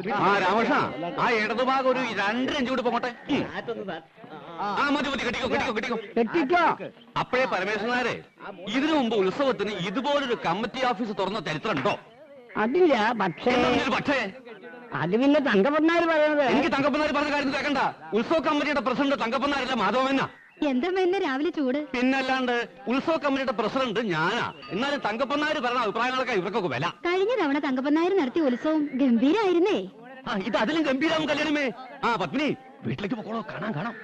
രാമകൃഷ്ണ, ആ ഇടതുഭാഗം ഒരു 2 ഇഞ്ച് കൂടി പോകട്ടെ. മതി മതി, കെട്ടിക്കോ. അപ്പോഴേ പരമേശ്വരനാരെ, ഇതിനു മുമ്പ് ഉത്സവത്തിന് ഇതുപോലൊരു കമ്മിറ്റി ഓഫീസ് തുറന്ന ചരിത്രമുണ്ടോ? അതില്ല. പക്ഷേ അത് പിന്നെ തങ്കപ്പനാര് പറയുന്നത്. എനിക്ക് തങ്കപ്പനാര് പറഞ്ഞ കാര്യം കേൾക്കണ്ട. ഉത്സവ കമ്മിറ്റിയുടെ പ്രസിഡന്റ് തങ്കപ്പനാരല്ല, മാധവമെന്ന. എന്താ എന്നെ രാവിലെ ചൂട്? പിന്നല്ലാണ്ട് ഉത്സവ കമ്മിറ്റിയുടെ പ്രസിഡന്റ് ഞാനാ. എന്നാലും തങ്കപ്പനാര് പറഞ്ഞ അഭിപ്രായങ്ങളൊക്കെ ഇവർക്കൊക്കെ വില. കഴിഞ്ഞ തവണ തങ്കപ്പനാര് നടത്തിയ ഉത്സവം ഗംഭീരായിരുന്നേ. ഇത് അതിലും ഗംഭീരാവും കല്യാണമേ. പത്മിനി, വീട്ടിലേക്ക് പോകണോ? കാണാം.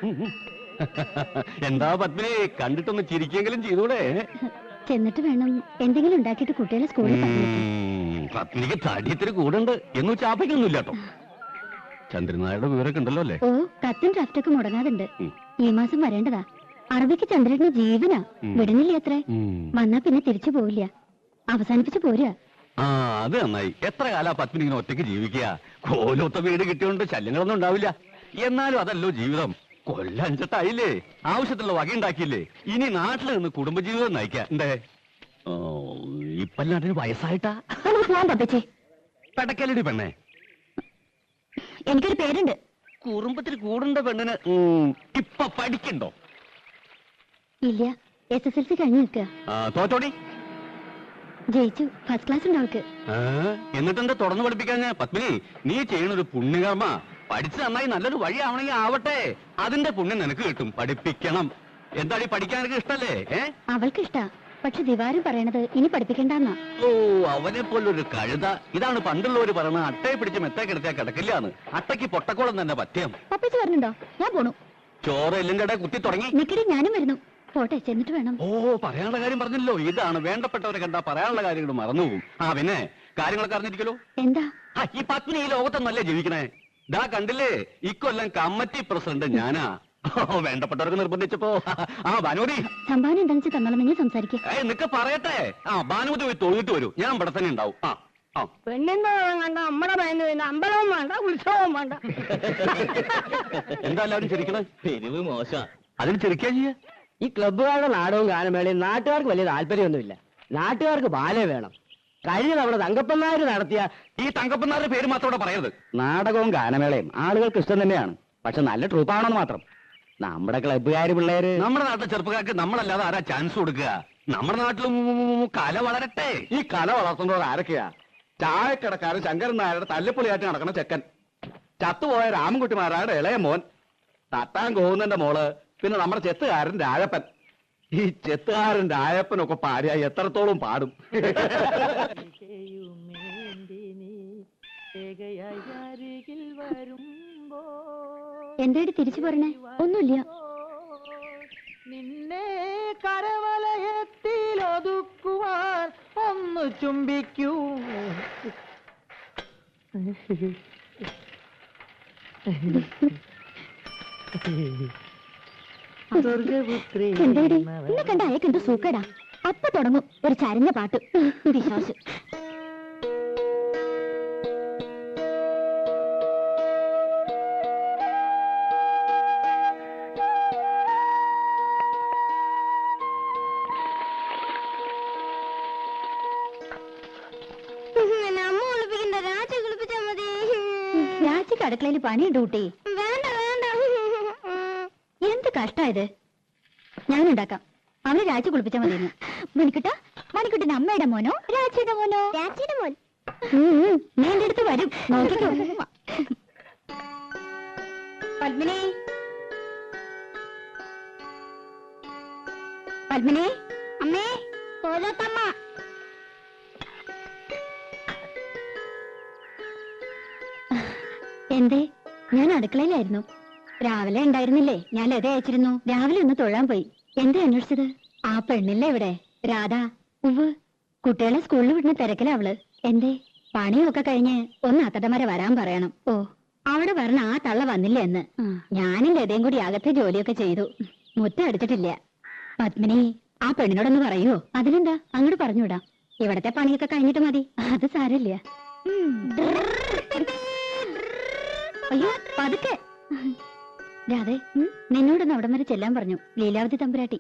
എന്താ പത്മിനി, കണ്ടിട്ടൊന്ന് ചിരിക്കെങ്കിലും ചെയ്തൂടെ? ചെന്നിട്ട് വേണം എന്തെങ്കിലും ഉണ്ടാക്കിയിട്ട് കുട്ടികളെ സ്കൂളിൽ പത്മിനിക്ക് തടിയത്തിന് കൂടുണ്ട് എന്ന് ചാപ്പയ്ക്കൊന്നുമില്ല കേട്ടോ. ചന്ദ്രനായുടെ വിവരമൊക്കെ ഉണ്ടല്ലോ അല്ലേ? ഓ, കത്തും ഡ്രാഫ്റ്റൊക്കെ മുടങ്ങാതുണ്ട്. ഈ മാസം വരേണ്ടതാ. അറബിക്ക് ചന്ദ്രന് ജീവനാ. വിടുന്നില്ല അത്രേ. വന്നാ പിന്നെ തിരിച്ചു പോവില്ല. അവസാനിപ്പിച്ചു പോരാ. അത് നന്നായി. എത്ര കാലാ പത്മിനി ഇങ്ങനെ ഒറ്റയ്ക്ക് ജീവിക്കുക? കോലൊത്ത വീട് കിട്ടിയോണ്ട് ശല്യങ്ങളൊന്നും ഉണ്ടാവില്ല. എന്നാലും അതല്ലോ ജീവിതം. കൊല്ലം 5-8 ആവശ്യത്തിലുള്ള വകയുണ്ടാക്കിയില്ലേ? ഇനി നാട്ടിൽ നിന്ന് കുടുംബജീവിതം നയിക്കാം. എന്തേ ഇപ്പല്ലാണ്ടിന് വയസ്സായിട്ടാ? പെടക്കലടി പെണ്ണേ, എനിക്കൊരു പേരുണ്ട്. കുറുമ്പത്തിൽ കൂടുണ്ട പെണ്ണിന് ഇപ്പൊ പഠിക്കണ്ടോ? ഇല്ല, SSLC കഴിഞ്ഞു നിൽക്കുക. തോറ്റോടി? ജയിച്ചു. ഫസ്റ്റ് ക്ലാസ് ഉണ്ട് അവൾക്ക്. എന്നിട്ടെന്താ തുടർന്ന് പഠിപ്പിക്കാൻ? പത്മിനി, നീ ചെയ്യണൊരു പുണ്യകർമ്മ. പഠിച്ച് നന്നായി നല്ലൊരു വഴിയാവണമെങ്കിൽ ആവട്ടെ. അതിന്റെ പുണ്യം നിനക്ക് കിട്ടും. പഠിപ്പിക്കണം. എന്താടി, പഠിക്കാനൊക്കെ ഇഷ്ടല്ലേ? അവൾക്ക് ഇഷ്ടാ. പക്ഷെ ദിവാരം പറയണത് ഇനി പഠിപ്പിക്കണ്ടെന്നാ. ഓ, അവനെ പോലൊരു കഴുത. ഇതാണ് പണ്ടുള്ളവര് പറയണത്, അട്ടയെ പിടിച്ച് മെത്തേ കിടത്തിയാ കിടക്കില്ലാന്ന്. അട്ടയ്ക്ക് പൊട്ടക്കോളം തന്നെ പത്യം. പപ്പിച്ച് പറഞ്ഞിട്ടുണ്ടോ? ഞാൻ പോണു. ചോറ് എല്ലും കട കുത്തി തുടങ്ങി. നിക്കടി, ഞാനും വരുന്നു. പോട്ടെ, ചെന്നിട്ട് വേണം. ഓ, പറയാനുള്ള കാര്യം പറഞ്ഞല്ലോ. ഇതാണ് വേണ്ടപ്പെട്ടവരെ കണ്ടാ പറയാനുള്ള കാര്യങ്ങൾ മറന്നുപോകും. പിന്നെ കാര്യങ്ങളൊക്കെ അറിഞ്ഞിരിക്കലോ? എന്താ? ഈ പത്നി ഈ ലോകത്തൊന്നല്ലേ ജീവിക്കണേ? ദാ കണ്ടില്ലേ, ഇക്കൊല്ലം കമ്മിറ്റി പ്രസിഡന്റ് ഞാനാ. വേണ്ടപ്പെട്ടവർക്ക് നിർബന്ധിച്ചപ്പോ ഭാനുമതി സംഭാവന എന്താണെന്ന് തന്നോളമെങ്കിൽ സംസാരിക്കേ. നിനക്ക് പറയട്ടെ. ഭാനുമതി പോയി തൊഴുതിട്ട് വരൂ. ഞാൻ ഇവിടെ തന്നെ ഉണ്ടാവും. പെണ്ണെന്തോ കണ്ട നമ്മുടെ ഭയന്ന് അമ്പലവും വേണ്ട, ഉത്സവവും വേണ്ട. എന്താ എല്ലാവരും ചിരിക്കണേ? പെരുവ് മോശം. അതിന് ചിരിക്കാ ചെയ്യ. ഈ ക്ലബ്ബുകാരുടെ നാടകവും ഗാനമേളയും നാട്ടുകാർക്ക് വലിയ താല്പര്യമൊന്നുമില്ല. നാട്ടുകാർക്ക് ബാലേ വേണം. കഴിഞ്ഞ തവണ തങ്കപ്പനാര് നടത്തിയ ഈ തങ്കപ്പനാരുടെ പേര് മാത്രം പറയരുത്. നാടകവും ഗാനമേളയും ആളുകൾക്ക് ഇഷ്ടം തന്നെയാണ്. പക്ഷെ നല്ല ട്രൂപ്പാണെന്ന് മാത്രം. നമ്മുടെ ക്ലബ്ബുകാര് പിള്ളേര്, നമ്മുടെ നാട്ടിലെ ചെറുപ്പക്കാർക്ക് നമ്മളല്ലാതെ ആരാ ചാൻസ് കൊടുക്കുക? നമ്മുടെ നാട്ടിലും കല വളരട്ടെ. ഈ കല വളർത്തുന്നവർ ആരൊക്കെയാ? ചായക്കടക്കാരൻ ശങ്കരൻ നായരുടെ തല്ലിപ്പൊളിയായിട്ട് നടക്കുന്ന ചെക്കൻ, ചത്തുപോയ രാമൻകുട്ടിമാരായുടെ ഇളയ മോൻ, തട്ടാൻ കോവുന്നന്റെ മോള്, പിന്നെ നമ്മുടെ ചെത്തുകാരൻ രാജപ്പൻ. ഈ ചെത്തുകാരൻ രാജപ്പനൊക്കെ പാടിയാ എത്രത്തോളം പാടും. എന്തായിട്ട് തിരിച്ചു പറഞ്ഞേ? ഒന്നുമില്ല. നിന്നെ കരവലയത്തിൽ ഒതുക്കുവാൻ ഒന്ന് ചുംബിക്കൂ. എന്താടി എന്നെ കണ്ട അയക്കെന്തോ സൂക്കേടാ. അപ്പൊ തുടങ്ങും ഒരു ചരഞ്ഞ പാട്ട്. വിശ്വാസം. രാജിക്ക് അടുക്കളയിൽ പണിയുണ്ട് കുട്ടി. വേണ്ട വേണ്ട, എന്ത് കഷ്ടായത്. ഞാനുണ്ടാക്കാം. അവനെ രാജി കുളിപ്പിച്ചാൽ മതിയെന്ന്. മണിക്കുട്ടിന്റെ അമ്മയുടെ മോനോ രാജിയുടെ മോനോ? രാജിയുടെ മോൻ. നീ എന്റെ അടുത്ത് വരും, നോക്കിക്കോ. പത്മിനി, പത്മിനി അമ്മേ, കോലത്തമ്മ. എന്തേ? ഞാൻ അടുക്കളയിലായിരുന്നു. രാവിലെ ഉണ്ടായിരുന്നില്ലേ? ഞാൻ ലത അയച്ചിരുന്നു. രാവിലെ ഒന്ന് തൊഴാൻ പോയി. എന്താ അന്വേഷിച്ചത്? ആ പെണ്ണില്ലേ ഇവിടെ, രാധ. ഉവ്, കുട്ടികളെ സ്കൂളിൽ വിടുന്ന തിരക്കില അവള്. എന്തേ? പണിയൊക്കെ കഴിഞ്ഞ് ഒന്ന് അത്തടമരെ വരാൻ പറയണം. ഓ, അവിടെ വരണ ആ തള്ള വന്നില്ല എന്ന്. ഞാനും ലതയും കൂടി അകത്തെ ജോലിയൊക്കെ ചെയ്തു. മുറ്റം അടിച്ചിട്ടില്ല. പത്മിനി, ആ പെണ്ണിനോടൊന്ന് പറയുവോ? അതിലെന്താ, അങ്ങോട്ട് പറഞ്ഞുവിടാം. ഇവിടത്തെ പണിയൊക്കെ കഴിഞ്ഞിട്ട് മതി. അത് സാരമില്ല. അയ്യോ, പതുക്കെ. രാധേ, നിന്നോടൊന്ന് അവിടം വരെ ചെല്ലാൻ പറഞ്ഞു ലീലാവതി തമ്പുരാട്ടി.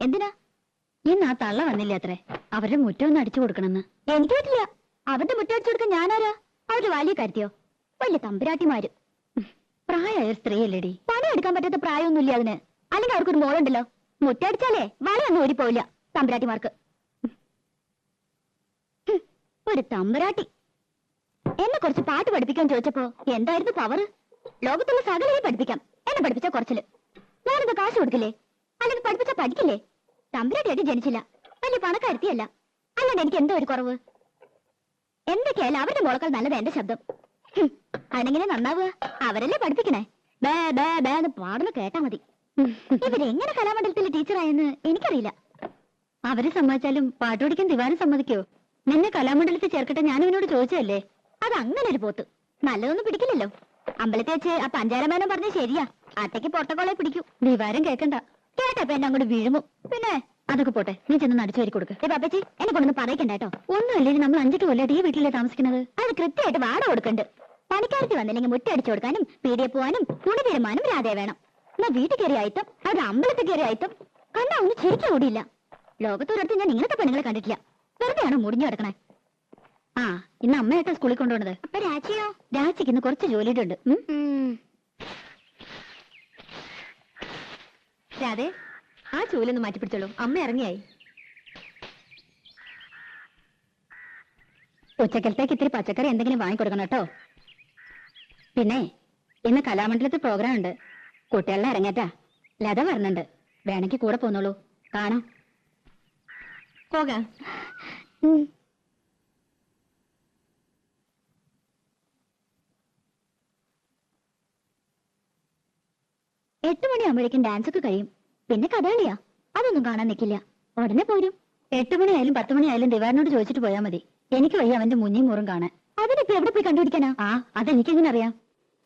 എന്തിനാ? ഇന്ന് ആ തള്ള വന്നില്ല അത്രേ. അവരുടെ മുറ്റം ഒന്ന് അടിച്ചു കൊടുക്കണമെന്ന്. എനിക്ക് പറ്റില്ല. അവരുടെ മുറ്റം അടിച്ചു കൊടുക്കാൻ ഞാനാരാ? അവരുടെ വലിയ കാര്യത്തിയോ? വലിയ തമ്പുരാട്ടിമാര്. പ്രായമായ ഒരു സ്ത്രീയല്ലേടി, പണിയെടുക്കാൻ പറ്റാത്ത പ്രായമൊന്നുമില്ല അതിന്. അല്ലെങ്കിൽ അവർക്കൊരു മോളുണ്ടല്ലോ, മുറ്റടിച്ചാലേ വളയൊന്നും ഓടിപ്പോവില്ല തമ്പുരാട്ടിമാർക്ക്. ഒരു തമ്പുരാട്ടി എന്നെ കുറച്ച് പാട്ട് പഠിപ്പിക്കാൻ ചോദിച്ചപ്പോ എന്തായിരുന്നു പവർ? ലോകത്തുള്ള സകലയെ പഠിപ്പിക്കാം, എന്നെ പഠിപ്പിച്ച കുറച്ചില്. ഞാനെന്താ കാശ് കൊടുക്കില്ലേ? അല്ലെങ്കിൽ പഠിപ്പിച്ച പഠിക്കില്ലേ? തമ്പുരാട്ടിയായിട്ട് ജനിച്ചില്ല, വലിയ പണക്കാരുത്തിയല്ല, അല്ലാണ്ട് എനിക്ക് എന്തോ ഒരു കുറവ്. എന്തൊക്കെയായാലും അവരുടെ മോളക്കാൾ നല്ലത് എന്റെ ശബ്ദം. അതെങ്ങനെ നന്നാവുക? അവരല്ലേ പഠിപ്പിക്കണേ. ബേ ബേ ബേ എന്ന് പാടുന്ന കേട്ടാ മതി. ഇവരെങ്ങനെ കലാമണ്ഡലത്തിലെ ടീച്ചറായെന്ന് എനിക്കറിയില്ല. അവരെ സമ്മതിച്ചാലും പാട്ട് പഠിക്കാൻ ദിവാരം സമ്മതിക്കോ? നിന്നെ കലാമണ്ഡലത്തിൽ ചേർക്കട്ടെ ഞാൻ ഇവനോട് ചോദിച്ചതല്ലേ. അത് അങ്ങനെ ഒരു പോത്ത് നല്ലതൊന്നും പിടിക്കില്ലല്ലോ. അമ്പലത്തിൽ വെച്ച് ആ പഞ്ചാരമേനം പറഞ്ഞ ശരിയാ, അട്ടയ്ക്ക് പൊട്ടക്കോളെ പിടിക്കൂ. ദിവാരം കേൾക്കണ്ട, കേട്ടപ്പോ എന്നെ അങ്ങോട്ട് വീഴുമോ. പിന്നെ അതൊക്കെ പോട്ടെ, നീ ചെന്ന് നടിച്ചു വരി കൊടുക്ക്. പാപ്പച്ചി എന്നെ കൊണ്ടൊന്ന് പറയിക്കണ്ടോ. ഒന്നുമല്ലേ, നമ്മൾ 5 കൊല്ലമായിട്ട് ഈ വീട്ടിലെ താമസിക്കുന്നത്. അത് കൃത്യമായിട്ട് വാടക കൊടുക്കണ്ട്. പണിക്കാർക്ക് വന്നില്ലെങ്കിൽ മുറ്റടിച്ചു കൊടുക്കാനും പീടിയെ പോവാനും തുണി തീരുമാനം രാധേ വേണം. എന്നാ വീട്ടിൽ കയറി ആയിട്ടും അത് അമ്പലത്തിൽ കയറി ആയിട്ടും കണ്ടാ ഒന്നും ശരിക്കും ഓടിയില്ല. ലോകത്തൊരിടത്ത് ഞാൻ ഇങ്ങനത്തെ പെണ്ണുങ്ങളെ കണ്ടിട്ടില്ല. വെറുതെയാണോ മുടിഞ്ഞു കിടക്കണേ? ആ, ഇന്ന് അമ്മയായിട്ടാ സ്കൂളിൽ കൊണ്ടുപോണത്. അപ്പൊ രാജിയോ? രാജിക്ക് ഇന്ന് കുറച്ച് ജോലിയുടെ ഉണ്ട്. രാധേ, ആ ചൂലൊന്ന് മാറ്റിപ്പിടിച്ചോളൂ, അമ്മ ഇറങ്ങിയായി. ഉച്ചക്കലത്തേക്ക് ഇത്തിരി പച്ചക്കറി എന്തെങ്കിലും വാങ്ങിക്കൊടുക്കണം കേട്ടോ. പിന്നെ ഇന്ന് കലാമണ്ഡലത്തിൽ പ്രോഗ്രാം ഉണ്ട്, കുട്ടികളുടെ ഇറങ്ങേറ്റാ. ലത പറഞ്ഞിട്ടുണ്ട്, വേണമെങ്കിൽ കൂടെ പോന്നോളൂ, കാണാം. പോകാം. 8 മണിയാകുമ്പോഴേക്കും ഡാൻസ് ഒക്കെ കഴിയും. പിന്നെ കഥകളിയാ, അതൊന്നും കാണാൻ നിൽക്കില്ല, ഉടനെ പോരും. 8 മണിയായാലും 10 മണിയായാലും ദിവാരനോട് ചോദിച്ചിട്ട് പോയാൽ മതി. എനിക്ക് വയ്യ അവന്റെ മുന്നിൽ മൂറും കാണാൻ. അതിനിപ്പോ എവിടെ പോയി കണ്ടുപിടിക്കാനാ? ആ, അതെനിക്കെങ്ങനെ അറിയാം?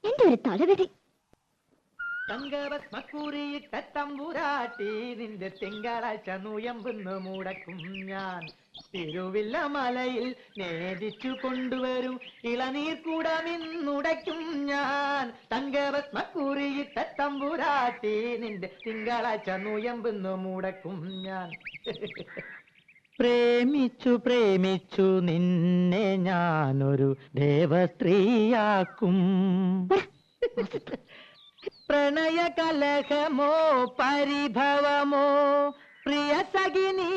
എന്റെ ഒരു തലവെടി. തങ്കഭസ്മക്കുറിയിട്ട തമ്പുരാട്ടി നിന്റെ തിങ്കളാഴ്ച നുയമ്പെന്ന് മുടക്കും ഞാൻ. തിരുവില്ല മലയിൽ നേദിച്ചു കൊണ്ടുവരും ഇളനീർ കൂടമിന്നുടയ്ക്കും ഞാൻ. തങ്കഭസ്മക്കുറിയിട്ട തമ്പുരാട്ടി നിന്റെ തിങ്കളാഴ്ച നുയമ്പെന്ന് മുടക്കും ഞാൻ. പ്രേമിച്ചു പ്രേമിച്ചു നിന്നെ ഞാനൊരു ദേവസ്ത്രീയാക്കും. പ്രണയ കലഹമോ പരിഭവമോ പ്രിയ സഖിനി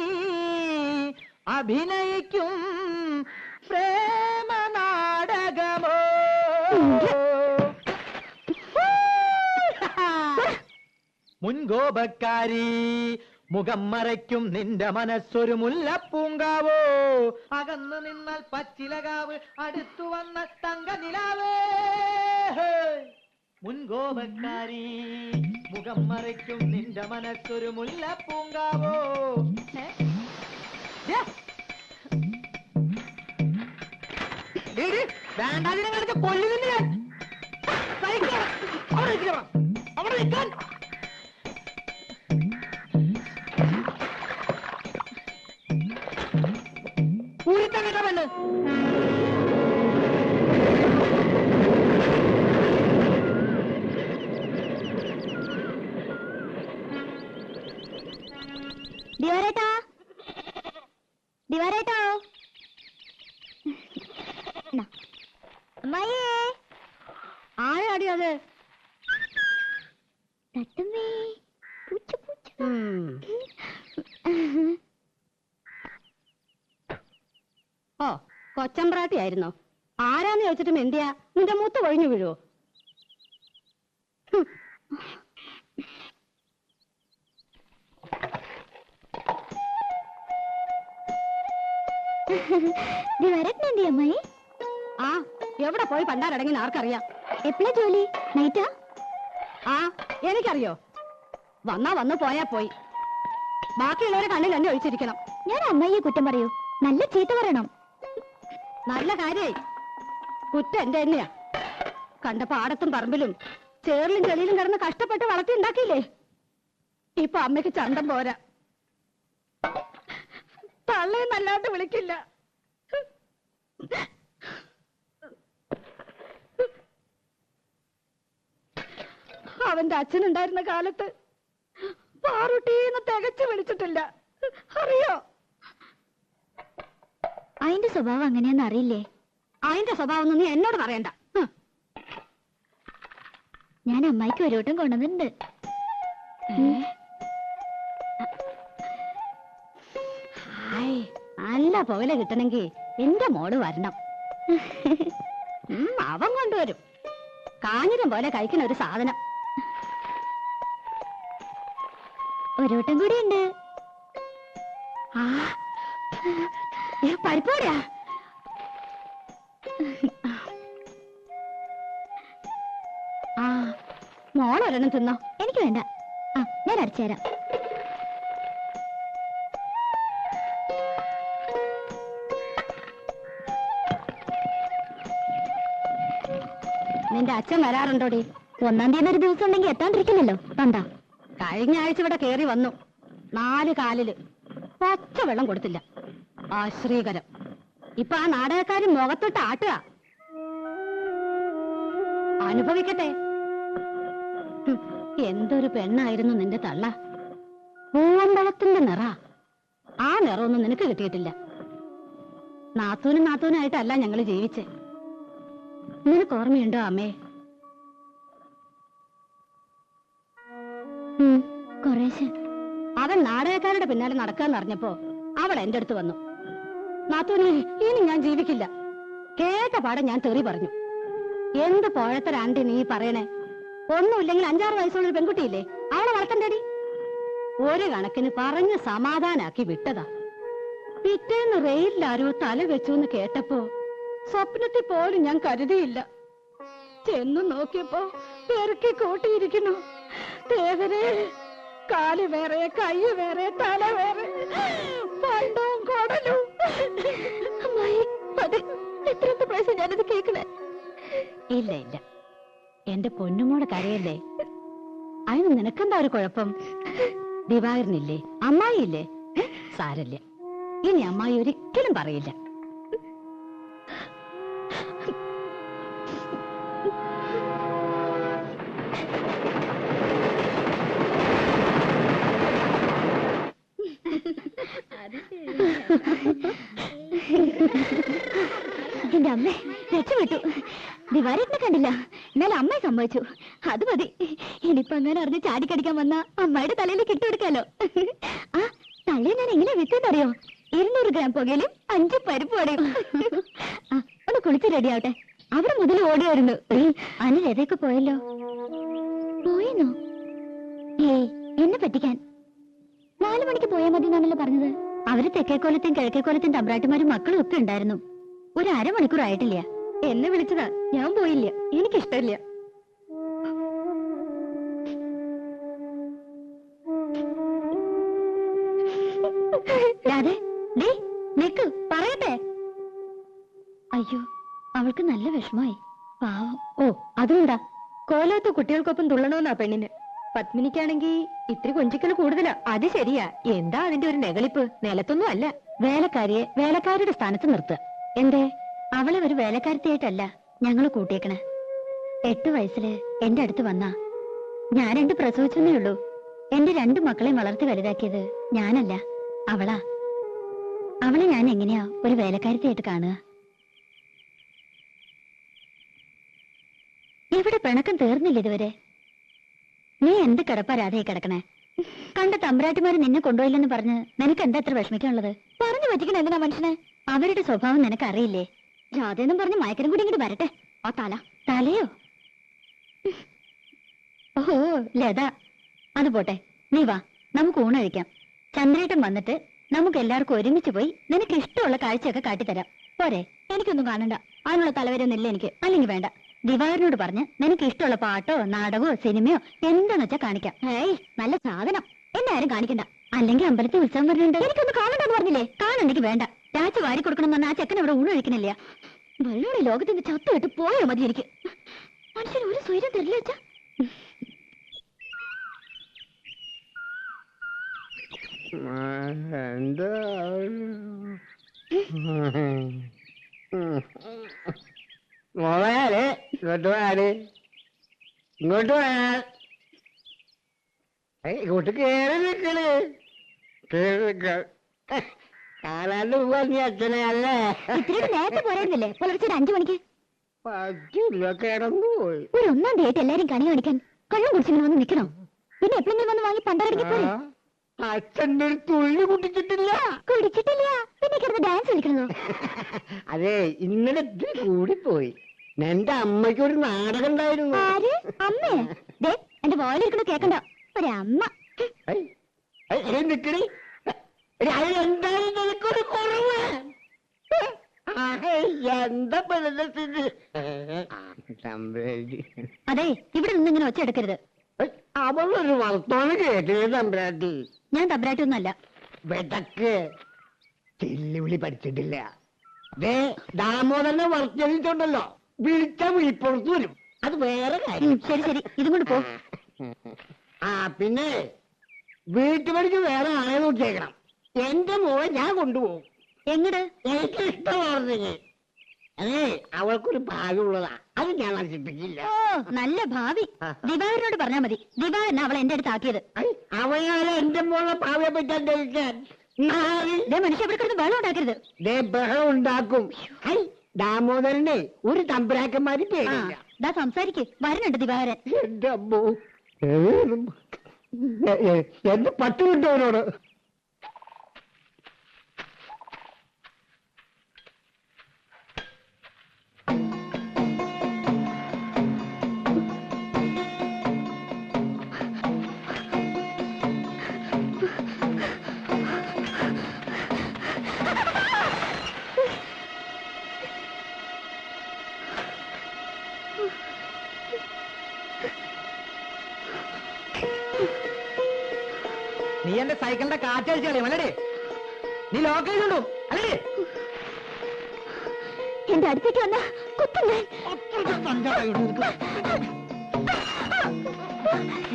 അഭിനയിക്കും പ്രേമ നാടകമോ. മുൻകോപക്കാരി മുഖം മറയ്ക്കും നിന്റെ മനസ്സൊരു മുല്ലപ്പൂങ്കാവോ. അകന്നു നിന്നാൽ പച്ചിലകാവ്, അടുത്തു വന്ന തങ്ക നിലാവേ. മുൻകോപക്കാരി മുഖം മറയ്ക്കും നിന്റെ മനസ്സൊരു മുല്ലപ്പൂങ്കാവോ. വേണ്ടാതിനെ കളിച്ച് കൊല്ലുന്നില്ല ഞാൻ. അവിടെ നിൽക്കാൻ പൂരിത്തം കേട്ട പെണ്ണ്. ദിവാരേട്ടാ, ദിവാരേട്ടാ, അമ്മായിയേ, ആരാടി അത്? തട്ടുമ്മേ, പൂച്ച പൂച്ച. ഓ, കൊച്ചമ്പ്രാട്ടി ആയിരുന്നോ? ആരാന്ന് ചോദിച്ചിട്ടും എന്തിയാ നിന്റെ മൂത്ത് കൊഴിഞ്ഞു വീഴുവോ? ദിവാരേട്ടൻ എന്തി അമ്മായി? ആ, എവിടെ പോയി പണ്ടാരടങ്ങി ആർക്കറിയാം. എപ്പോഴാ ജോലി? നൈറ്റാ? ആ, എനിക്കറിയോ. വന്നാ വന്നു പോയാ പോയി. ബാക്കിയുള്ളവരെ കണ്ണിൽ എന്നെ ഒഴിച്ചിരിക്കണം. ഞാൻ അമ്മായിയെ കുറ്റം പറയൂ? നല്ല ചീത്ത പറയണം. നല്ല കാര്യായി. കുറ്റം എന്റെ തന്നെയാ. കണ്ട പാടത്തും പറമ്പിലും ചേറിലും ചെളിയിലും കിടന്ന് കഷ്ടപ്പെട്ട് വളർത്തി ഉണ്ടാക്കിയില്ലേ. ഇപ്പൊ അമ്മയ്ക്ക് ചന്തം പോരാ. തള്ളയെന്നല്ലാണ്ട് വിളിക്കില്ല. അവന്റെ അച്ഛനുണ്ടായിരുന്ന കാലത്ത് പാറുട്ടീന്ന് തികച്ചു വിളിച്ചിട്ടില്ല, അറിയോ? അതിന്റെ സ്വഭാവം അങ്ങനെയാന്ന് അറിയില്ലേ? അതിന്റെ സ്വഭാവം ഒന്നും നീ എന്നോട് പറയണ്ട. ഞാൻ അമ്മായിക്ക് ഒരു വട്ടം കൊണ്ടുവന്നിട്ടുണ്ട്. നല്ല പോലെ കിട്ടണമെങ്കിൽ എന്റെ മോള് വരണം. അവൻ കൊണ്ടുവരും. കാഞ്ഞിരം പോലെ കഴിക്കുന്ന ഒരു സാധനം. ഒരു വട്ടം കൂടി ഉണ്ട്. പരിപ്പോടാ. മോളൊരെണ്ണം തിന്നോ. എനിക്ക് വേണ്ട. ഞാൻ അരച്ചു തരാം. നിന്റെ അച്ഛൻ വരാറുണ്ടോടി? 1-ാം തീയതി ഒരു ദിവസം ഉണ്ടെങ്കിൽ എത്താണ്ടിരിക്കില്ലല്ലോ. കണ്ടാ, കഴിഞ്ഞ ആഴ്ച ഇവിടെ കേറി വന്നു. 4 കാലില് പച്ച വെള്ളം കൊടുത്തില്ല. ആശ്രീകരം. ഇപ്പൊ ആ നാടകക്കാരൻ മുഖത്തൊട്ട് ആട്ടുക. അനുഭവിക്കട്ടെ. എന്തൊരു പെണ്ണായിരുന്നു നിന്റെ തള്ള. പൂവമ്പളത്തിന്റെ നിറ. ആ നിറമൊന്നും നിനക്ക് കിട്ടിയിട്ടില്ല. നാത്തൂനായിട്ടല്ല ഞങ്ങള് ജീവിച്ചേ. നിനക്ക് ഓർമ്മയുണ്ടോ അമ്മേ? കുറേശ്ശെ. അവൻ നാടകക്കാരുടെ പിന്നാലെ നടക്കാന്ന് അറിഞ്ഞപ്പോ അവൾ എന്റെ അടുത്ത് വന്നു. നാത്തൂനെ, ഇനി ഞാൻ ജീവിക്കില്ല. കേട്ട പാടെ ഞാൻ തെറി പറഞ്ഞു. എന്ത് പോഴത്തരാണ്ടി നീ പറയണേ? ഒന്നുമില്ലെങ്കിൽ 5-6 വയസ്സുള്ളൊരു പെൺകുട്ടിയില്ലേ, അവളെ വളർത്തണ്ടേടി. ഒരു കണക്കിന് പറഞ്ഞ് സമാധാനാക്കി വിട്ടതാ. പിറ്റേന്ന് റെയിലാരോ തല വെച്ചു എന്ന് കേട്ടപ്പോ സ്വപ്നത്തിൽ പോലും ഞാൻ കരുതിയില്ല. ചെന്നു നോക്കിയപ്പോ പെറുക്കി കൂട്ടിയിരിക്കുന്നു. ദേവരെ, കാല് വേറെ, കൈ വേറെ, തല വേറെ, പണ്ടവും കൊടലും. അമ്മായി, അത് എത്രത്തെ പ്രാവശ്യം ഞാനത് കേൾക്കണേ? ഇല്ല ഇല്ല, എന്റെ പൊന്നുമോടെ കരയല്ലേ. അതിന് നിനക്കെന്താ ഒരു കുഴപ്പം? ദിവാകരനില്ലേ, അമ്മായില്ലേ? സാരല്ല, ഇനി അമ്മായി ഒരിക്കലും പറയില്ല. എന്റെ അമ്മ രക്ഷപ്പെട്ടു. ദിവാരേട്ടനെ കണ്ടില്ല, എന്നാലും അമ്മ സംഭവിച്ചു. അത് മതി. ഇനിയിപ്പോ അങ്ങനെ അറിഞ്ഞ് ചാടിക്കടിക്കാൻ വന്ന അമ്മയുടെ തലയിൽ കിട്ടുകൊടുക്കാലോ. ആ തലയിൽ ഞാൻ എങ്ങനെ വിറ്റെന്നറിയോ? 200 ഗ്രാം പുകയിലും 5 പരിപ്പ് വടയും. ഒന്ന് കുളിച്ച് റെഡിയാവട്ടെ. അവിടെ മുതൽ ഓടിയായിരുന്നു. അനിൽ എതൊക്കെ പോയല്ലോ. പോയെന്നോ? ഏയ്, എന്നെ പറ്റിക്കാൻ. 4 മണിക്ക് പോയാൽ മതി എന്നാണല്ലോ പറഞ്ഞത്. അവര് തെക്കേക്കോലത്തും കിഴക്കേക്കോലത്തും തമ്പ്രാട്ടിമാരും മക്കളും ഒക്കെ ഉണ്ടായിരുന്നു. ഒരു 1/2 മണിക്കൂർ ആയിട്ടില്ല. എന്നെ വിളിച്ചതാ, ഞാൻ പോയില്ല. എനിക്കിഷ്ടമില്ല. നിക്ക്, പറയട്ടെ. അയ്യോ, അവൾക്ക് നല്ല വിഷമായി. പാവം. ഓ, അതുകൊണ്ടാ കോലത്ത് കുട്ടികൾക്കൊപ്പം തുള്ളണമെന്നാ പെണ്ണിന്. പത്മിനിക്കാണെങ്കി ഇത്തിരി കൊഞ്ചിക്കൽ കൂടുതലാ. അത് ശരിയാ. എന്താ അതിന്റെ ഒരു നെകളിപ്പ്? നിലത്തൊന്നും അല്ല. വേലക്കാരിയെ വേലക്കാരുടെ സ്ഥാനത്ത് നിർത്തുക. എന്തേ? അവളെ ഒരു വേലക്കാരത്തിയായിട്ടല്ല ഞങ്ങള് കൂട്ടിയേക്കണേ. 8 വയസ്സില് എന്റെ അടുത്ത് വന്നാ. ഞാൻ 2 പ്രസവിച്ചെന്നേ ഉള്ളൂ. എന്റെ 2 മക്കളെയും വളർത്തി വലുതാക്കിയത് ഞാനല്ല, അവളാ. അവളെ ഞാൻ എങ്ങനെയാ ഒരു വേലക്കാരത്തിയായിട്ട് കാണുക? ഇവിടെ പിണക്കം തീർന്നില്ല ഇതുവരെ. നീ എന്ത് കിടപ്പാ രാധയെ കിടക്കണേ? കണ്ട തമ്പുരാട്ടിമാര് നിന്നെ കൊണ്ടുപോയില്ലെന്ന് പറഞ്ഞ് നിനക്ക് എന്താ അത്ര വിഷമിക്കാനുള്ളത്? പറഞ്ഞു പറ്റിക്കണ എന്തിനാ മനുഷ്യനെ? അവരുടെ സ്വഭാവം നിനക്ക് അറിയില്ലേ? രാധയെന്നും പറഞ്ഞ് മയക്കനും കൂടി ഇങ്ങോട്ട് വരട്ടെ. ആ തലയോ? ഓഹോ, ലത. അത് പോട്ടെ, നീ വാ, നമുക്ക് ഊണഴിക്കാം. ചന്ദ്രേട്ടൻ വന്നിട്ട് നമുക്ക് എല്ലാവർക്കും ഒരുമിച്ച് പോയി നിനക്ക് ഇഷ്ടമുള്ള കാഴ്ചയൊക്കെ കാട്ടിത്തരാം. പോരെ? എനിക്കൊന്നും കാണണ്ട. അതിനുള്ള തലവരൊന്നുമില്ല എനിക്ക്. അല്ലെങ്കിൽ വേണ്ട. ദിവാകരനോട് പറഞ്ഞ് നിനക്ക് ഇഷ്ടമുള്ള പാട്ടോ നാടകമോ സിനിമയോ എന്താന്ന് വെച്ചാ കാണിക്കാം. ഏയ്, നല്ല സാധനം. എന്നെ ആരും കാണിക്കണ്ട. അല്ലെങ്കിൽ അമ്പലത്തിൽ ഉത്സവം വരുന്നുണ്ട്. എനിക്കൊന്ന് കാണണ്ടെന്ന് പറഞ്ഞില്ലേ? കാണണ്ടെങ്കിൽ വേണ്ട. രാജ വാരി കൊടുക്കണം എന്ന് പറഞ്ഞാൽ ആ ചെക്കൻ ഇവിടെ ഊണ് കഴിക്കണില്ല. വെള്ളോടെ ലോകത്തിന്റെ ചത്തുവിട്ട് പോയോ മതി എനിക്ക്. മനുഷ്യന് ഒരു സ്വൈര്യം തരില്ല വെച്ചാ. എന്താ മോളെ, ഇങ്ങോട്ട് പോയാല് ഇങ്ങോട്ട് പോയാൽ ഇങ്ങോട്ട് കേറി നിൽക്കണ്. കേറി നിൽക്ക. കാണാണ്ട് പോവാ നീ അച്ഛനെ അല്ലേ? ഇത്തിരി നേരത്തെ പോരായിരുന്നില്ലേ? പുലർച്ചെ 5 മണിക്ക്. പറ്റില്ല, കിടന്നുപോയി. ഒരു ഒന്നാം തീയതി എല്ലാരും കണി കാണിക്കാൻ കള്ളം കുടിച്ചിങ്ങനെ വന്ന് നിൽക്കണം. പിന്നെ എപ്പോഴെങ്കിലും വന്ന് വാങ്ങി പണ്ടരടിക്ക് പോരെ. അച്ഛൻ്റെ ഒരു തുള്ളി കുടിച്ചിട്ടില്ല. കുടിച്ചിട്ടില്ല, പിന്നെ കിടന്ന് ഡാൻസ് കളിക്കണോ? അതെ, ഇന്നലെ ഇത്തിരി കൂടിപ്പോയി. എന്റെ അമ്മയ്ക്ക് ഒരു നാടകം ഉണ്ടായിരുന്നു. ആര്? അമ്മേ? ദേ എന്റെ വോയിലിരിക്കണ കേക്കണ്ട. ഒരമ്മ. നിക്കണേ, എന്തായാലും നിനക്കൊരു കുറവ്. എന്താ പലതീ. അതെ, ഇവിടെ നിന്ന് ഇങ്ങനെ ഒച്ച എടുക്കരുത്. അവളൊരു വർത്തമാനം കേട്ടില്ലേ തമ്പ്രാട്ടി? ഞാൻ തബ്രായിട്ടൊന്നുമല്ല. വെടക്ക് ചെല്ലുവിളി പഠിച്ചിട്ടില്ല. ദേ ദാമോദരനെ വർത്തിച്ചുണ്ടല്ലോ, വിളിച്ച വിളിപ്പുറത്ത് വരും. അത് വേറെ കാര്യം. ശരി ശരി, ഇതും കൊണ്ട് പോ. പിന്നെ വീട്ടുപടിക്ക് വേറെ ആളെ നോക്കിയേക്കണം. എന്റെ മോളെ ഞാൻ കൊണ്ടുപോകും. എങ്ങട്? എനിക്ക് ഇഷ്ടമാർന്നെങ്കിൽ. അതെ, അവൾക്കൊരു ഭാഗ്യമുള്ളതാ, അത് ഞാൻ നശിപ്പിക്കില്ല. ഓ, നല്ല ഭാവി. ദിവാകരനോട് പറഞ്ഞാ മതി. ദിവാകരനാ അവളെ എന്റെ അടുത്ത് ആക്കിയത്. അവനാലെ എന്റെ മോളെ ഭാവിയെ പറ്റാൻ ധരിക്കാൻ. മനുഷ്യ ഇവിടെ കിടന്ന് വെള്ളം ഉണ്ടാക്കരുത്. ബഹളം ഉണ്ടാക്കും. ദാമോദരനെ ഒരു തമ്പുരാക്കന്മാര് പേടില്ല. ദാ സംസാരിക്ക്, വരുന്നുണ്ട് ദിവാകരൻ. എന്റെ അമ്മോ, എന്റെ പത്ത് കിട്ടവനോട്. നീ എന്റെ സൈക്കിളിന്റെ കാറ്റടിച്ച് കളയും അല്ലേ? നീ ലോക്ക് ചെയ്തുണ്ടോ അല്ലേ? എന്റെ അടുത്തേക്ക് വന്ന കുത്തുന്നേ.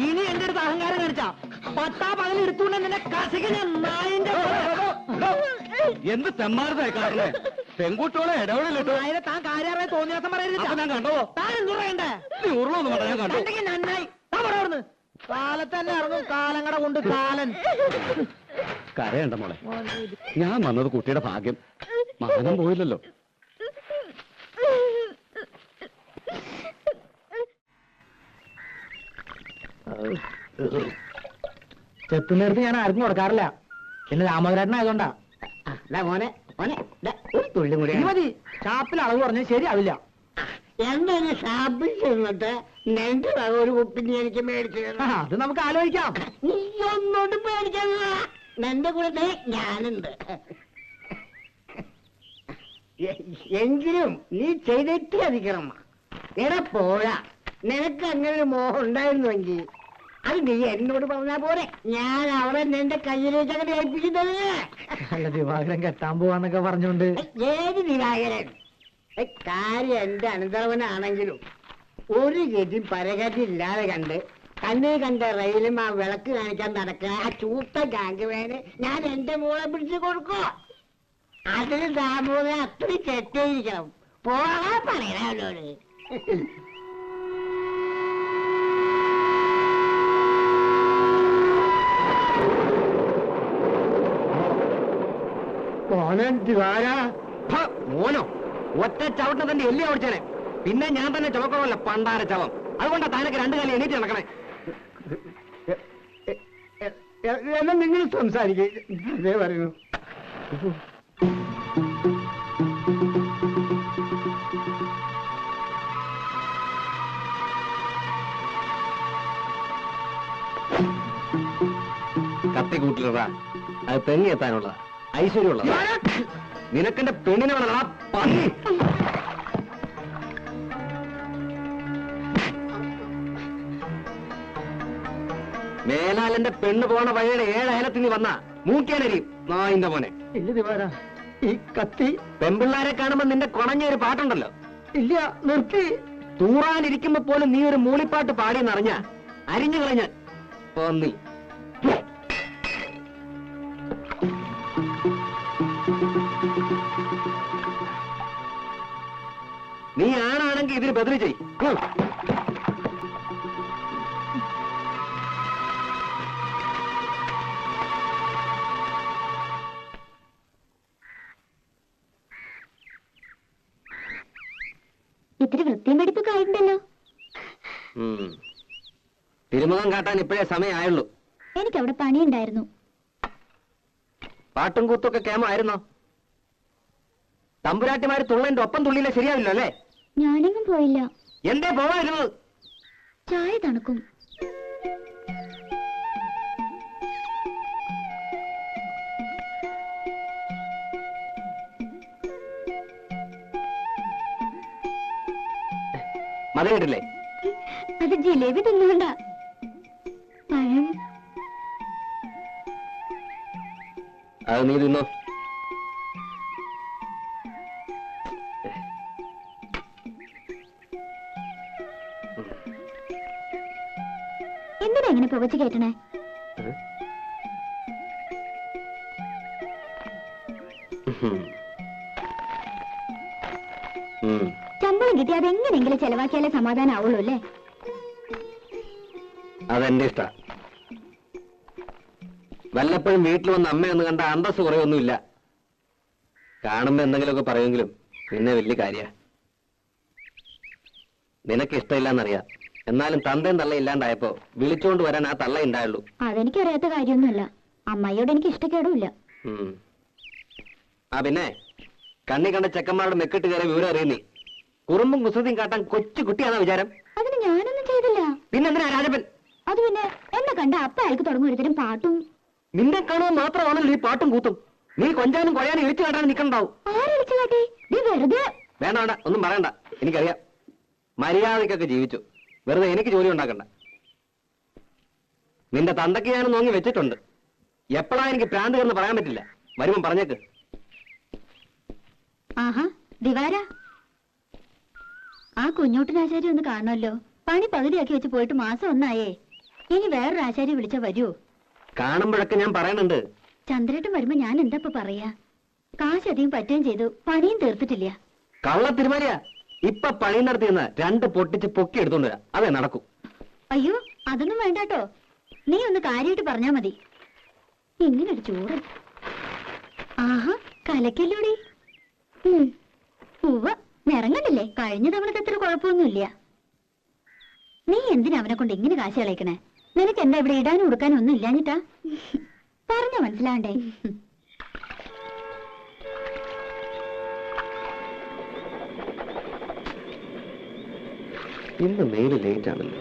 ഇനി എന്റെ അടുത്ത് അഹങ്കാരം കാണിച്ചാ പട്ടാ പകൽ എടുത്തുകൊണ്ട് നിന്നെ കസിക്കുന്ന നായിന്റെ എന്ത് തെമ്മാരതായി കാണുന്നേ? പെൺകുട്ടികളെ ഇടപെടലിട്ടോ. നായരെ താൻ കാര്യമായി തോന്നിയാസം പറയരുത്. ഞാൻ കണ്ടോ? താൻ എന്തു പറയണ്ടേ? നീ ഉരുളൊന്നും വേണ്ട, ഞാൻ കണ്ടു. കണ്ടെങ്കിൽ നന്നായി. താൻ പറയന്ന് കാലത്ത് തന്നെ ഇറങ്ങും കാലങ്ങടെ കൊണ്ട് കാലൻ. കരയണ്ട മോളെ, ഞാൻ വന്നത് കുട്ടിയുടെ ഭാഗ്യം. മാനം പോയില്ലല്ലോ. ചെത്തുന്നിടത്ത് ഞാൻ ആർക്കും കൊടുക്കാറില്ല. പിന്നെ രാമകരാട്ടനായതുകൊണ്ടാ. മോനെ മോനെ, ഒരു തുള്ളി കൂടി മതി. ഷാപ്പിൽ അളവ് പറഞ്ഞാൽ ശരിയാവില്ല. എന്താണ് ഷാപ്പിൽ ചെന്നിട്ട് നിന്റെ വക ഒരു കുപ്പിന് എനിക്ക് മേടിച്ചു തരണം. അത് നമുക്ക് ആലോചിക്കാം. നീ ഒന്നോട്ട് പേടിക്കണ്ട, നിന്റെ കൂടെ ഞാനുണ്ട്. എങ്കിലും നീ ചെയ്തിട്ട് അധികണം. എടാ പോരാ, നിനക്ക് അങ്ങനെ ഒരു മോഹം ഉണ്ടായിരുന്നുവെങ്കിൽ അത് നീ എന്നോട് പറഞ്ഞാ പോരെ. ഞാൻ അവളെ നിന്റെ കയ്യിലേക്ക് അങ്ങനെ ഏൽപ്പിക്കുന്നത്. അല്ല, ദിവാകരൻ കെട്ടാൻ പോവാന്നൊക്കെ പറഞ്ഞോണ്ട്. ഏത് ദിവാകരൻ? കാര്യം എന്റെ അനന്തരവനാണെങ്കിലും ഒരു ഗതി പരഗതി ഇല്ലാതെ കണ്ട് കണ്ണിൽ കണ്ട റെയിലും ആ വിളക്ക് കാണിക്കാൻ നടക്കുക ആ ചൂത്ത ഗാങ്ക് വേന് ഞാൻ എന്റെ മോളെ പിടിച്ചു കൊടുക്കോ? അതിന് ദാമോദരൻ അത്രയും ചെറ്റേയിരിക്കണം. പോകാൻ പറയണ അവനോട്. മോനോ ഒറ്റ ചവിട്ട തന്റെ എല്ലി ഓടിച്ചേനെ. പിന്നെ ഞാൻ തന്നെ ചുമക്കണമല്ല പണ്ടാര ചവം. അതുകൊണ്ടാ താനൊക്കെ രണ്ടു കാലം എണീറ്റ് നടക്കണേ. എന്നാ നിങ്ങൾ സംസാരിക്കേ. അതേ പറയുന്നു. കത്തി കൂട്ടിലതാ, അത് തെങ്ങി എത്താനുള്ളതാ, ഐശ്വര്യമുള്ളതാ. നിനക്കെന്റെ പെണ്ണിനെ വേണടാ പന്നി. മേലാലെന്റെ പെണ്ണ് പോണ വഴിയുടെ 7 അയലത്തിൽ നീ വന്നാ മൂക്കേനരിയും നായിന്റെ മോനെ. ഇല്ല ദിവാര, ഈ കത്തി പെൺപിള്ളാരെ കാണുമ്പോ നിന്റെ കുണഞ്ഞ ഒരു പാട്ടുണ്ടല്ലോ. ഇല്ല, നിർത്തി. തൂറാനിരിക്കുമ്പോ പോലും നീ ഒരു മൂളിപ്പാട്ട് പാടിയെന്നറിഞ്ഞ അരിഞ്ഞു കളഞ്ഞ പന്നി. നീ ആണാണെങ്കിൽ ഇതിന് ബദലി ചെയ്. ഇത്തിരി വൃത്തിയും വെടിപ്പൊക്കെ ആയിട്ടുണ്ടല്ലോ. തിരുമുഖം കാട്ടാൻ ഇപ്പോഴേ സമയമായുള്ളൂ. എനിക്കവിടെ പണിയുണ്ടായിരുന്നു. പാട്ടും കൂത്തൊക്കെ കേമായിരുന്നോ? തമ്പുരാട്ടിമാര് തുള്ളന്റെ ഒപ്പം തുള്ളിയില്ല ശരിയാവില്ല അല്ലേ? ഞാനെങ്ങും പോയില്ല. എന്തേ പോവായിരുന്നത്? ചായ തണുക്കും. മതി കേട്ടില്ലേ? അത് ജിലേബി തിന്നുകൊണ്ട. പഴം അത് നീ തിന്നോ. എന്തിനാ ഇങ്ങനെ പുകച്ചു കയറ്റണേ? ശമ്പളം കിട്ടി അതെങ്ങനെങ്കിലും ചെലവാക്കിയാലേ സമാധാനം ആവുള്ളൂ അല്ലേ? അതെന്റെ ഇഷ്ട. വല്ലപ്പോഴും വീട്ടിൽ വന്ന് അമ്മയൊന്ന് കണ്ട അന്തസ് കുറയൊന്നുമില്ല. കാണുമ്പോ എന്തെങ്കിലുമൊക്കെ പറയുമെങ്കിലും പിന്നെ വലിയ കാര്യ. നിനക്ക് ഇഷ്ടമില്ലെന്നറിയാം. എന്നാലും തന്തയും തള്ള ഇല്ലാണ്ടായപ്പോ വിളിച്ചോണ്ട് വരാൻ ആ തള്ള ഉണ്ടായുള്ളൂ. അതെനിക്കറിയാത്ത കാര്യമൊന്നുമല്ല. അമ്മയോട് എനിക്ക് ഇഷ്ടക്കേടുമില്ല. ആ പിന്നെ കണ്ണി കണ്ട ചെക്കന്മാരുടെ മെക്കിട്ട് കയറി വിവരം അറിയുന്നേ. കുറുമ്പും കുസൃതിയും കാട്ടാൻ കൊച്ചു കുട്ടിയാണോ വിചാരം? അതിന് ഞാനൊന്നും ചെയ്തില്ല. പിന്നെന്തിനാ രാജപ്പൻ? അത് പിന്നെ എന്നെ കണ്ട അപ്പ അയാൾക്ക് തുടങ്ങും ഒരുതരം പാട്ടും. നിന്നെ കാണുക മാത്രമാണല്ലോ ഈ പാട്ടും കൂത്തും. നീ കൊഞ്ചാനും കൊഴയാനും ഇഴിച്ചു കാട്ടാനും നിൽക്കണ്ടാവും. ആരടിച്ചു കാട്ടി? നീ വെറുതെ. വേണ്ട വേണ്ട, ഒന്നും പറയണ്ട. എനിക്കറിയാം. മര്യാദയ്ക്കൊക്കെ ജീവിച്ചു. വെറുതെ എനിക്ക് ജോലി ഉണ്ടാക്കണ്ട. നിന്റെ തന്തയ്ക്ക് ഞാൻ നോങ്ങി വെച്ചിട്ടുണ്ട്. എപ്പോഴാ എനിക്ക് പ്രാന്ത് എന്ന് പറയാൻ പറ്റില്ല. വരുമ്പം പറഞ്ഞേക്ക്. ആഹാ ദിവാര, ആ കുഞ്ഞോട്ടനാശാരി ഒന്ന് കാണണമല്ലോ. പണി പകുതിയാക്കി വെച്ച് പോയിട്ട് മാസം ഒന്നായേ. ഇനി വേറൊരു ആശാരി വിളിച്ചാ വരൂ? കാണുമ്പോഴൊക്കെ ഞാൻ പറയുന്നുണ്ട്. ചന്ദ്രേട്ടൻ വരുമ്പോ ഞാൻ എന്താ പറയാ? കാശ് അധികം പറ്റുകയും ചെയ്തു, പണിയും തീർത്തിട്ടില്ല. കള്ള തിരുമാലിയാ. ഇപ്പൊ പണി നടത്തിയെന്ന് 2 പൊട്ടിച്ച് പൊക്കി എടുത്തോണ്ട് വരാം. അതേ നടക്കൂ. അയ്യോ അതൊന്നും വേണ്ടാട്ടോ. നീ ഒന്ന് കാര്യമായിട്ട് പറഞ്ഞാ മതി. ഇങ്ങനൊരു ചൂട്. ആഹാ കലക്കല്ലൂടി. ഉവ്വ നിറങ്ങണ്ടില്ലേ? കഴിഞ്ഞ തവണത്തെ അത്ര കുഴപ്പമൊന്നുമില്ല. നീ എന്തിനാ അവനെ കൊണ്ട് ഇങ്ങനെ കാശ് കളയിക്കണേ? നിനക്ക് എന്താ ഇവിടെ ഇടാനും ഉടുക്കാനും ഒന്നും ഇല്ലാഞ്ഞിട്ടാ? പറഞ്ഞ മനസ്സിലാണ്ടേ? ഇന്ന് മെയില് ലേറ്റ് ആണല്ലോ.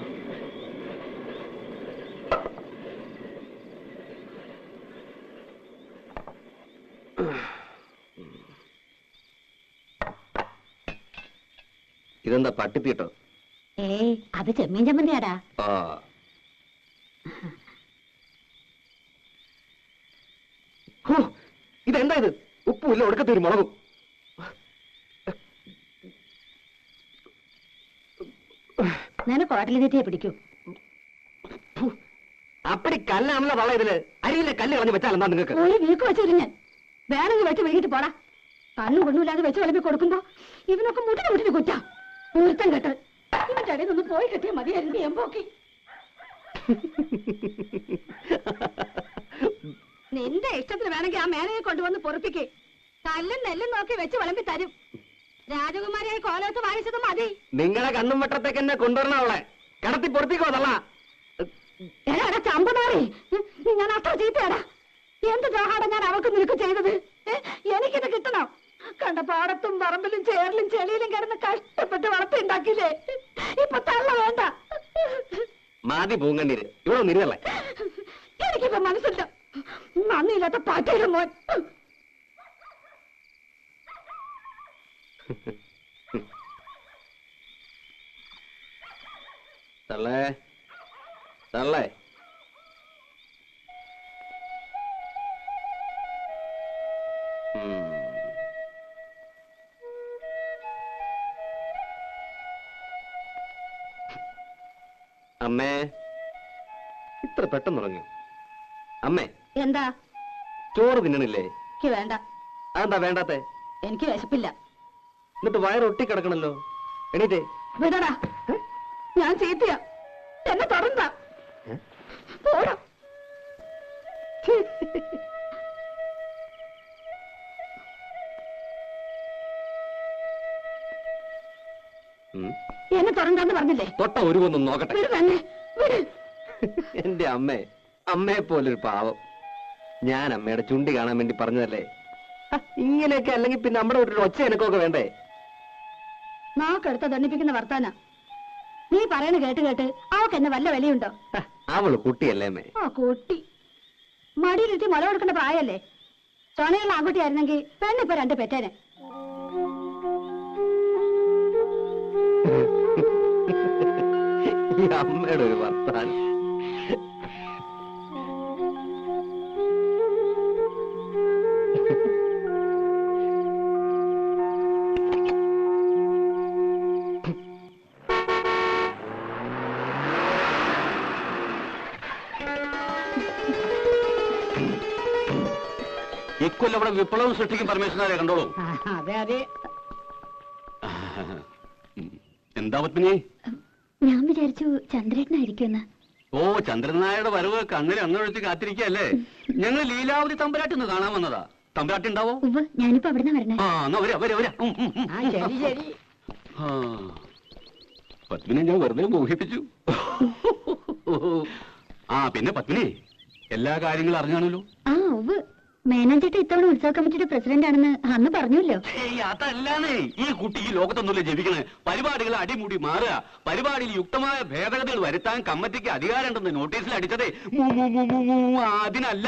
ഇതെന്താ പട്ടിത്തീട്ടോ? ഏയ് അത് ചെമ്മീൻ ചമ്മന്തിയാടാ. ആ ഇതെന്താ ഇത്? ഉപ്പുമില്ല, ഒടുക്കത്തൊരു മുളകും. നിനക്ക് ഹോട്ടലിൽ തെറ്റിയെ പിടിക്കൂ. അപ്പടി കല്ലാണല്ലോ തള്ള ഇതില്. അരിയിലെ കല്ല് കളഞ്ഞ് വെച്ചാൽ എന്താ നിങ്ങൾക്ക്? ഒരു വീക്ക് വെച്ചു ഞാൻ വേണമെങ്കിൽ വെച്ച് വൈകിട്ട് പോടാ. കണ്ണും കൊണ്ടുമില്ലാതെ വെച്ച് വിളമ്പി കൊടുക്കുമ്പോ ഇവനൊക്കെ മുട്ടിന് കുറ്റാ. ഊർത്തം കെട്ട് ഇവന്റെ ഇടയിൽ നിന്ന് പോയി കിട്ടിയാൽ മതിയായിരുന്നു. എമ്പോക്കി നിന്റെ ഇഷ്ടത്തിന് വേണമെങ്കിൽ ആ മേനയെ കൊണ്ടുവന്ന് പൊറപ്പിക്കേ. കല്ലും നെല്ലും നോക്കി വെച്ച് വിളമ്പി തരും. രാജകുമാരിയായി കോലത്ത് വാങ്ങിച്ചത് മതി. നിങ്ങളെ കണ്ണും വട്ടത്തേക്ക് എന്നെ കൊണ്ടുവരണം. അവളെ കിടത്തി പൊറപ്പിക്കോ തള്ള. എടാ ചമ്പനാറി, ഞാൻ അത്ര ചീത്തയാടാ. എന്ത് ദ്രോഹാടാ ഞാൻ അവർക്ക് നിനക്ക് ചെയ്തത്? എനിക്കിത് കിട്ടണം. കണ്ട പാടത്തും പറമ്പിലും ചേറിലും ചെളിയിലും കിടന്ന് കഷ്ടപ്പെട്ട് വളർത്തിണ്ടാക്കിയില്ലേ? ഇപ്പൊ തള്ള വേണ്ട. മാതി പൂങ്കണ്ണീര് ഇവിടെ ഒന്നിരുന്നല്ലേ. എനിക്കിപ്പോ മനസ്സില്ല. നന്ദിയില്ലാത്ത പാറ്റയുടെ മോൻ. തള്ളേ തള്ളേ. അമ്മേ, ഇത്ര പെട്ടെന്ന് ഉറങ്ങി? അമ്മേ എന്താ? ചോറ് തിന്നണില്ലേ? എനിക്ക് വേണ്ട. അതെന്താ വേണ്ടാത്തെ? എനിക്ക് വിശപ്പില്ല. എന്നിട്ട് വയറൊട്ടി കിടക്കണല്ലോ. എണീറ്റേ. വിടടാ, ഞാൻ ചീത്തയാ. എന്നെ തുടർന്ന പോടാ. പറഞ്ഞില്ലേ? തൊട്ട ഒരുവൊന്നും നോക്കട്ടെ. വിട് തന്നെ, വിട്. എന്റെ അമ്മയെ പോലൊരു പാവം. ഞാൻ അമ്മയുടെ ചുണ്ടി കാണാൻ വേണ്ടി പറഞ്ഞതല്ലേ. ഇങ്ങനെയൊക്കെ അല്ലെങ്കിൽ പിന്നെ നമ്മുടെ ഒരു ഒച്ച എനക്കൊക്കെ വേണ്ടേ? നാക്കെടുത്ത ദണ്ണിപ്പിക്കുന്ന വർത്താന. നീ പറയണ കേട്ട് കേട്ട് അവക്ക് എന്നെ വല്ല വിലയുണ്ടോ? അവള് കുട്ടിയല്ലേ അമ്മേ. ആ കുട്ടി മടിയിലിട്ട് മുല കൊടുക്കേണ്ട പ്രായല്ലേ? ചൊണയുള്ള ആൺകുട്ടിയായിരുന്നെങ്കിൽ പെണ്ണിപ്പോ 2 പെറ്റേനെ. ഈ അമ്മയുടെ ഒരു വർത്താനം. ഇക്കൊല്ലം ഇവിടെ വിപ്ലവം സൃഷ്ടിക്കും പരമേശ്വരനെ കണ്ടോളൂ. അതെ അതെ. എന്താ പത്മിനി? ഞാൻ വിചാരിച്ചു ചന്ദ്രേട്ടനായിരിക്കുമെന്ന്. ഓ, ചന്ദ്രൻ നായരുടെ വരവ് കണ്ണിൽ അങ്ങൊഴുത്തി കാത്തിരിക്കല്ലേ? ഞങ്ങൾ ലീലാവതി തമ്പുരാട്ടി ഒന്ന് കാണാൻ വന്നതാ. തമ്പുരാട്ടി ഉണ്ടാവോ? ഉവ്വ്, ഞാനിപ്പോ അവിടുന്ന് വരണേ. ആ, എന്നാ വരാ വരാ വരാ. ശരി ശരി. പത്മിനെ ഞാൻ വെറുതെ മോഹിപ്പിച്ചു. ആ, പിന്നെ പത്മിനി എല്ലാ കാര്യങ്ങളും അറിഞ്ഞാണല്ലോ. ആ ഉവ്വ്, മേനോൻ ചേട്ടൻ ഇത്തവണ ഉത്സവ കമ്മിറ്റിയുടെ പ്രസിഡന്റ് ആണെന്ന് അന്ന് പറഞ്ഞല്ലോ. അതല്ലാന്നേ, ഈ കുട്ടി ഈ ലോകത്തൊന്നുമില്ല ജപിക്കണേ. പരിപാടികൾ അടിമുടി മാറുക, പരിപാടിയിൽ യുക്തമായ ഭേദഗതികൾ വരുത്താൻ കമ്മിറ്റിക്ക് അധികാരമുണ്ടെന്ന് നോട്ടീസിൽ അടിച്ചതേ അതിനല്ല.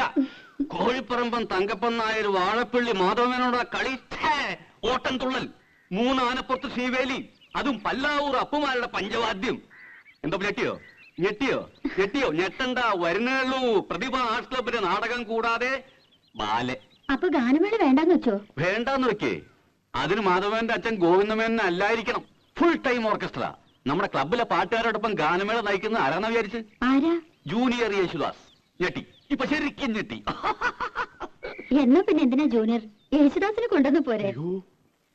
കോഴിപ്പറമ്പൻ തങ്കപ്പൻ നായർ വാഴപ്പള്ളി മാധവനോട് കളി ഓട്ടം തുള്ളൽ, 3 ആനപ്പുറത്ത് ശ്രീവേലി, അതും പല്ലാവൂർ അപ്പുമാരുടെ പഞ്ചവാദ്യം. എന്താ ഞെട്ടിയോ? ഞെട്ടിയോ? ഞെട്ടിയോ? ഞെട്ടണ്ട, വരുന്നുള്ളൂ. പ്രതിഭ ആർട്സ് ക്ലബിന്റെ നാടകം കൂടാതെ ബാലെ. അപ്പൊ ഗാനമേള വേണ്ടാന്ന് വെച്ചോ? വേണ്ടാന്ന് വെക്കേ. അതിന് മാധവന്റെ അച്ഛൻ ഗോവിന്ദമേനൻ അല്ലായിരിക്കണം. Full time orchestra. നമ്മുടെ ക്ലബിലെ പാട്ടുകാരോടൊപ്പം ഗാനമേള നയിക്കുന്ന ആരാന്നാ വിചാരിച്ച്? ആരാ? ജൂനിയർ യേശുദാസ്. ഞെട്ടി, ഇപ്പൊ ശരിക്കും ഞെട്ടി. എന്നാ പിന്നെ എന്തിനാ ജൂനിയർ? യേശുദാസിനെ കൊണ്ടുവന്ന് പോരെ?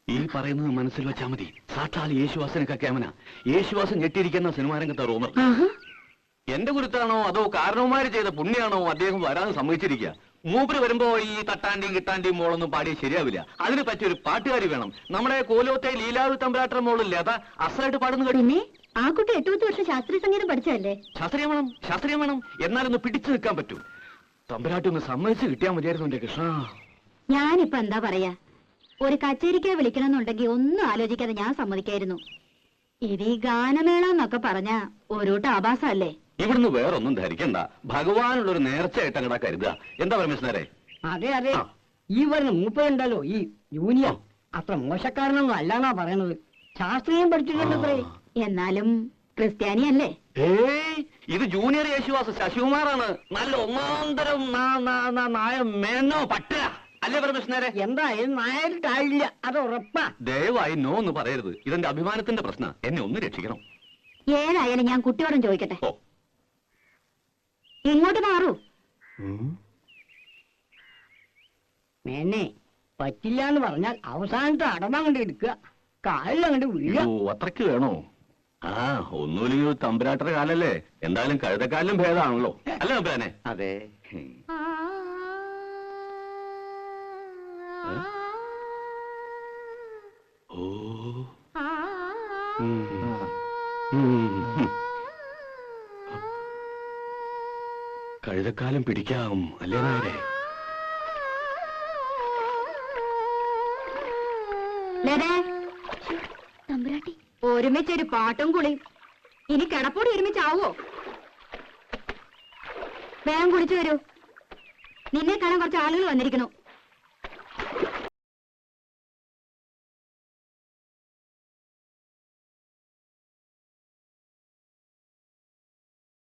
ഈ പറയുന്നത് മനസ്സിൽ വെച്ചാ മതി. സാക്ഷാൽ യേശുദാസിനൊക്കെ ക്യാമന. യേശുദാസൻ ഞെട്ടിയിരിക്കുന്ന സിനിമാരംഗത്തെ റൂമർ. എന്റെ കുരുത്താണോ അതോ കാരണവന്മാര് ചെയ്ത പുണ്യാണോ അദ്ദേഹം വരാൻ സമ്മതിച്ചിരിക്കുക. മൂപ്പര് വരുമ്പോ ഈ തട്ടാന്റെയും കിട്ടാന്റെയും മോളൊന്നും പാടിയ ശരിയാവില്ല. അതിന് പറ്റിയൊരു പാട്ടുകാരി വേണം. നമ്മുടെ കോലോത്തെ ലീലാവതി തമ്പുരാട്ട മോളില്ലേ, അതാ അസലായിട്ട് പാടുന്നു കേട്ടു. പിന്നെ ആ കുട്ടി 8-10 വർഷം ശാസ്ത്രീയ സംഗീതം പഠിച്ചതല്ലേ? ശാസ്ത്രീയം വേണം. എന്നാലൊന്ന് പിടിച്ചു നിൽക്കാൻ പറ്റൂ. തമ്പുരാട്ടി ഒന്ന് സമ്മതിച്ച് കിട്ടിയാൽ മതിയായിരുന്നു എന്റെ കൃഷ്ണ. ഞാനിപ്പോ എന്താ പറയാ, ഒരു കച്ചേരിക്ക് വിളിക്കണമെന്നുണ്ടെങ്കിൽ ഒന്നും ആലോചിക്കാതെ ഞാൻ സമ്മതിക്കായിരുന്നു. ഇത് ഈ ഗാനമേള എന്നൊക്കെ പറഞ്ഞ ഒരുട്ട് ആഭാസല്ലേ? ഇവിടുന്ന് വേറൊന്നും ധരിക്കണ്ട. ഭഗവാനുള്ളൊരു നേർച്ചയായിട്ട് അങ്ങടാ കരുതുക. എന്താ പരമേശ്വരേ? അതെ അതെ. ഈ വരുന്ന മൂപ്പരുണ്ടല്ലോ, ഈ ജൂനിയർ, അത്ര മോശക്കാരനൊന്നും അല്ലാന്നാ പറയണത്. ശാസ്ത്രീയം പഠിച്ചിട്ടുണ്ടത്രേ. എന്നാലും ക്രിസ്ത്യാനിയല്ലേ? ഏയ്, ഇത് ജൂനിയർ യേശുദാസ് ശശികുമാറാണ്. നല്ല ഒന്നാന്തരം നായ മേനോ പട്ട അല്ലേ പരമേശ്വരേ? എന്തായാലും നായരിട്ടായില്ല, അത് ഉറപ്പാ. ദയവായി നോ എന്ന് പറയരുത്. ഇതെന്റെ അഭിമാനത്തിന്റെ പ്രശ്നം. എന്നെ ഒന്ന് രക്ഷിക്കണം. ഏതായാലും ഞാൻ കുട്ടിയോടും ചോദിക്കട്ടെ. ഓ, ഇങ്ങോട്ട് മാറൂ. മേനെ പറ്റില്ല എന്ന് പറഞ്ഞാൽ അവസാനത്തെ അടമ അങ്ങോട്ട് എടുക്കുക, കാലിലങ്ങോട്ട് വീഴുക. ഓ, അത്രയ്ക്ക് വേണോ? ആ, ഒന്നുമില്ലെങ്കിൽ തമ്പുരാട്ടയുടെ കാലല്ലേ. എന്തായാലും കഴുതക്കാലിലും ഭേദമാണല്ലോ അല്ലേ തമ്പുരാനെ? അതെ. ഓ, കഴുതക്കാലം പിടിക്കാം അല്ലേ നായരെ? തമ്പുരാട്ടി, ഒരുമിച്ചൊരു പാട്ടും കുളിയും. ഇനി കിടപ്പോടി ഒരുമിച്ചാവോ? വേഗം കുളിച്ചു വരൂ. നിന്നെ കാണാൻ കുറച്ച് ആളുകൾ വന്നിരിക്കണു.